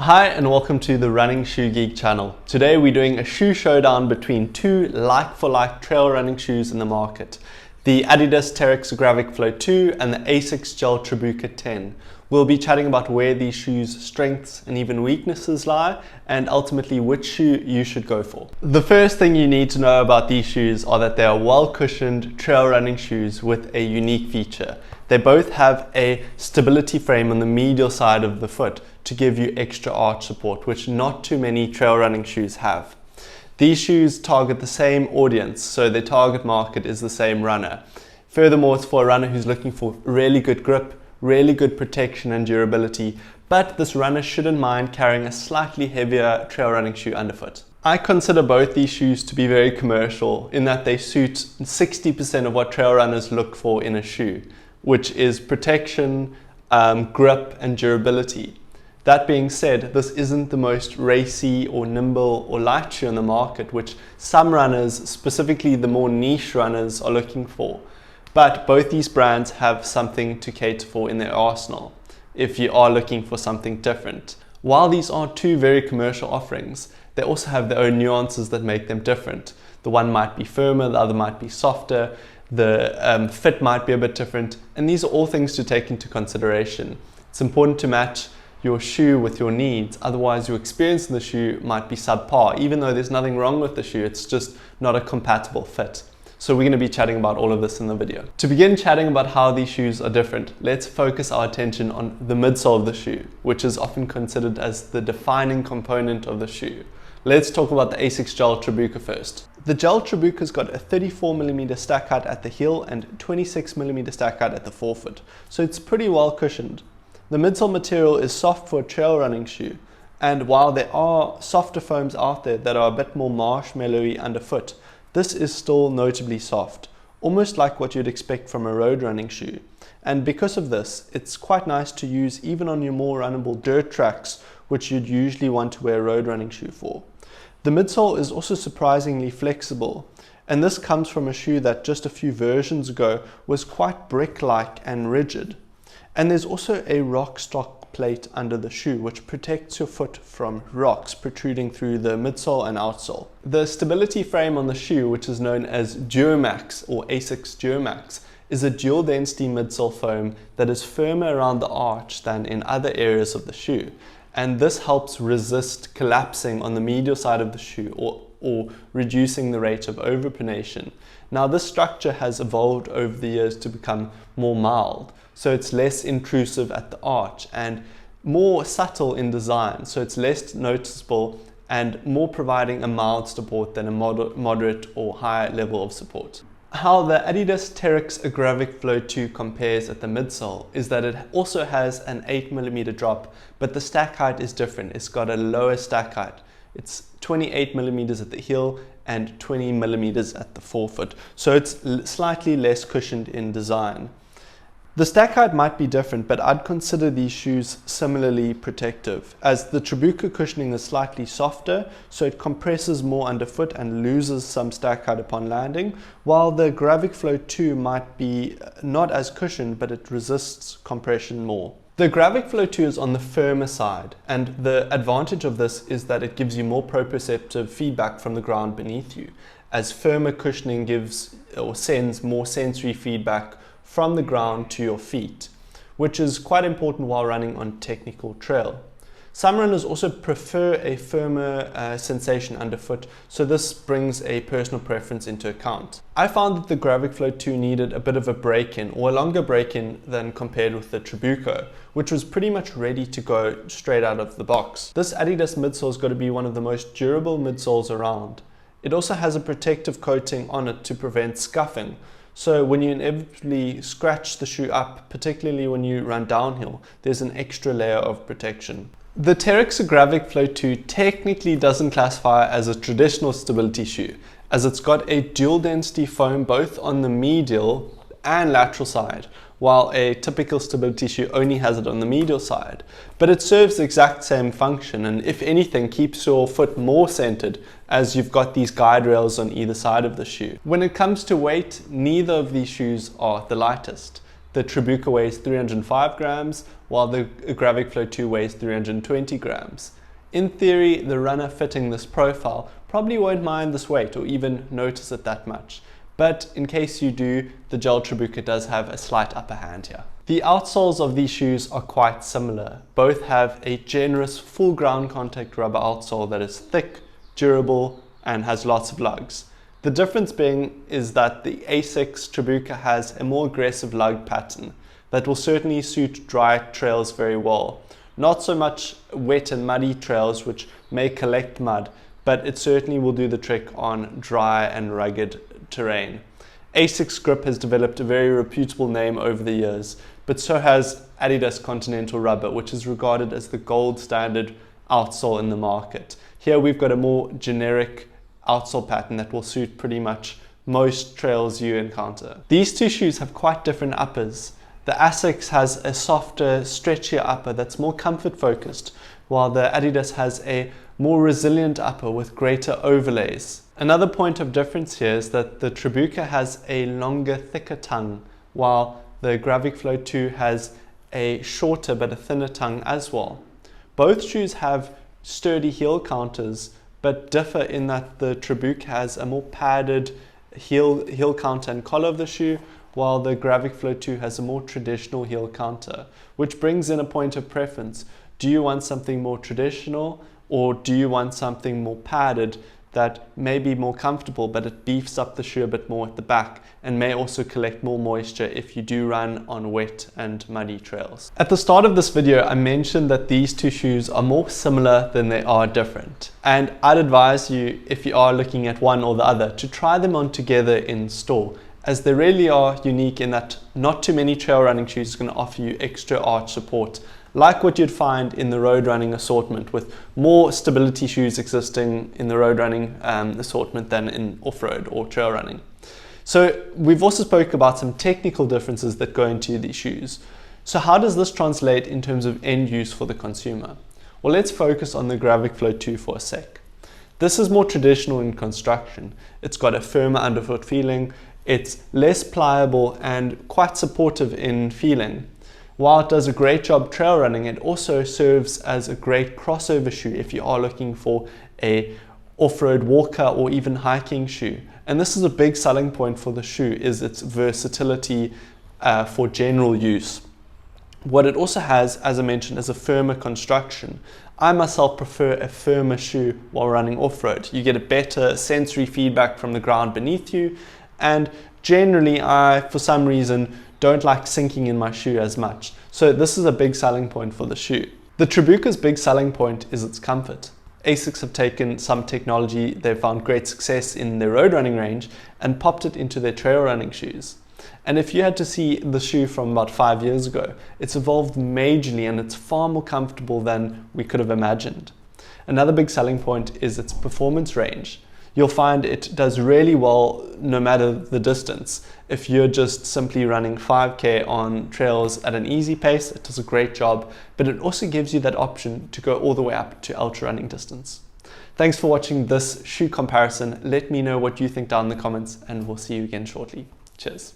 Hi and welcome to the Running Shoe Geek channel. Today we're doing a shoe showdown between two like-for-like trail running shoes in the market. The Adidas Terrex Agravic Flow 2 and the ASICS Gel Trabuco 10. We'll be chatting about where these shoes' strengths and even weaknesses lie, and ultimately which shoe you should go for. The first thing you need to know about these shoes are that they are well-cushioned trail running shoes with a unique feature. They both have a stability frame on the medial side of the foot to give you extra arch support, which not too many trail running shoes have. These shoes target the same audience, so their target market is the same runner. Furthermore, it's for a runner who's looking for really good grip, really good protection and durability, but this runner shouldn't mind carrying a slightly heavier trail running shoe underfoot. I consider both these shoes to be very commercial in that they suit 60% of what trail runners look for in a shoe, which is protection, grip and durability. That being said, this isn't the most racy or nimble or light shoe on the market, which some runners, specifically the more niche runners, are looking for. But both these brands have something to cater for in their arsenal if you are looking for something different. While these are two very commercial offerings, they also have their own nuances that make them different. The one might be firmer, the other might be softer, the fit might be a bit different, and these are all things to take into consideration. It's important to match your shoe with your needs, otherwise your experience in the shoe might be subpar. Even though there's nothing wrong with the shoe, it's just not a compatible fit. So we're going to be chatting about all of this in the video. To begin chatting about how these shoes are different, let's focus our attention on the midsole of the shoe, which is often considered as the defining component of the shoe. Let's talk about the ASICS Gel Trabuco first. The Gel Trabuco's got a 34mm stack height at the heel and 26mm stack height at the forefoot, so it's pretty well cushioned. The midsole material is soft for a trail running shoe, and while there are softer foams out there that are a bit more marshmallowy underfoot, this is still notably soft, almost like what you'd expect from a road running shoe. And because of this, it's quite nice to use even on your more runnable dirt tracks, which you'd usually want to wear a road running shoe for. The midsole is also surprisingly flexible, and this comes from a shoe that just a few versions ago was quite brick-like and rigid. And there's also a rock stock plate under the shoe which protects your foot from rocks protruding through the midsole and outsole. The stability frame on the shoe, which is known as DuraMax or ASICS DuraMax, is a dual density midsole foam that is firmer around the arch than in other areas of the shoe, and this helps resist collapsing on the medial side of the shoe or reducing the rate of overpronation. Now, this structure has evolved over the years to become more mild, so it's less intrusive at the arch and more subtle in design, so it's less noticeable and more providing a mild support than a moderate or higher level of support. How the Adidas Terrex Agravic Flow 2 compares at the midsole is that it also has an 8mm drop, but the stack height is different. It's got a lower stack height. It's 28mm at the heel and 20mm at the forefoot, so it's slightly less cushioned in design. The stack height might be different, but I'd consider these shoes similarly protective, as the Trabuco cushioning is slightly softer, so it compresses more underfoot and loses some stack height upon landing, while the Agravic Flow 2 might be not as cushioned, but it resists compression more. The Agravic Flow 2 is on the firmer side, and the advantage of this is that it gives you more proprioceptive feedback from the ground beneath you, as firmer cushioning gives or sends more sensory feedback from the ground to your feet, which is quite important while running on technical trail. Some runners also prefer a firmer sensation underfoot, so this brings a personal preference into account. I found that the Agravic Flow 2 needed a bit of a break-in, or a longer break-in than compared with the Trabuco, which was pretty much ready to go straight out of the box. This Adidas midsole has got to be one of the most durable midsoles around. It also has a protective coating on it to prevent scuffing, so when you inevitably scratch the shoe up, particularly when you run downhill, there's an extra layer of protection. The Terrex Agravic Flow 2 technically doesn't classify as a traditional stability shoe, as it's got a dual density foam both on the medial and lateral side, while a typical stability shoe only has it on the medial side. But it serves the exact same function, and if anything keeps your foot more centered, as you've got these guide rails on either side of the shoe. When it comes to weight, neither of these shoes are the lightest. The Trabuco weighs 305 grams, while the Agravic Flow 2 weighs 320 grams. In theory, the runner fitting this profile probably won't mind this weight or even notice it that much. But in case you do, the Gel Trabuco does have a slight upper hand here. The outsoles of these shoes are quite similar. Both have a generous full ground contact rubber outsole that is thick, durable, and has lots of lugs. The difference being is that the ASICS Trabuco has a more aggressive lug pattern that will certainly suit dry trails very well. Not so much wet and muddy trails which may collect mud, but it certainly will do the trick on dry and rugged terrain. ASICS Grip has developed a very reputable name over the years, but so has Adidas Continental Rubber, which is regarded as the gold standard outsole in the market. Here we've got a more generic outsole pattern that will suit pretty much most trails you encounter. These two shoes have quite different uppers. The ASICS has a softer, stretchier upper that's more comfort focused, while the Adidas has a more resilient upper with greater overlays. Another point of difference here is that the Trabuco has a longer, thicker tongue, while the Agravic Flow 2 has a shorter but a thinner tongue as well. Both shoes have sturdy heel counters, but differ in that the Trabuco has a more padded heel counter and collar of the shoe, while the Agravic Flow 2 has a more traditional heel counter, which brings in a point of preference. Do you want something more traditional, or do you want something more padded that may be more comfortable, but it beefs up the shoe a bit more at the back and may also collect more moisture if you do run on wet and muddy trails? At the start of this video, I mentioned that these two shoes are more similar than they are different. And I'd advise you, if you are looking at one or the other, to try them on together in store, as they really are unique in that not too many trail running shoes are going to offer you extra arch support, like what you'd find in the road running assortment, with more stability shoes existing in the road running assortment than in off-road or trail running. So we've also spoke about some technical differences that go into these shoes. So how does this translate in terms of end use for the consumer? Well, let's focus on the Agravic Flow 2 for a sec. This is more traditional in construction. It's got a firmer underfoot feeling, it's less pliable and quite supportive in feeling. While it does a great job trail running, it also serves as a great crossover shoe if you are looking for a off-road walker or even hiking shoe. And this is a big selling point for the shoe, is its versatility for general use. What it also has, as I mentioned, is a firmer construction. I myself prefer a firmer shoe while running off-road. You get a better sensory feedback from the ground beneath you, and generally I, for some reason, don't like sinking in my shoe as much. So this is a big selling point for the shoe. The Trabuco's big selling point is its comfort. ASICS have taken some technology they've found great success in their road running range and popped it into their trail running shoes. And if you had to see the shoe from about 5 years ago, it's evolved majorly and it's far more comfortable than we could have imagined. Another big selling point is its performance range. You'll find it does really well no matter the distance. If you're just simply running 5K on trails at an easy pace, it does a great job, but it also gives you that option to go all the way up to ultra running distance. Thanks for watching this shoe comparison. Let me know what you think down in the comments, and we'll see you again shortly. Cheers.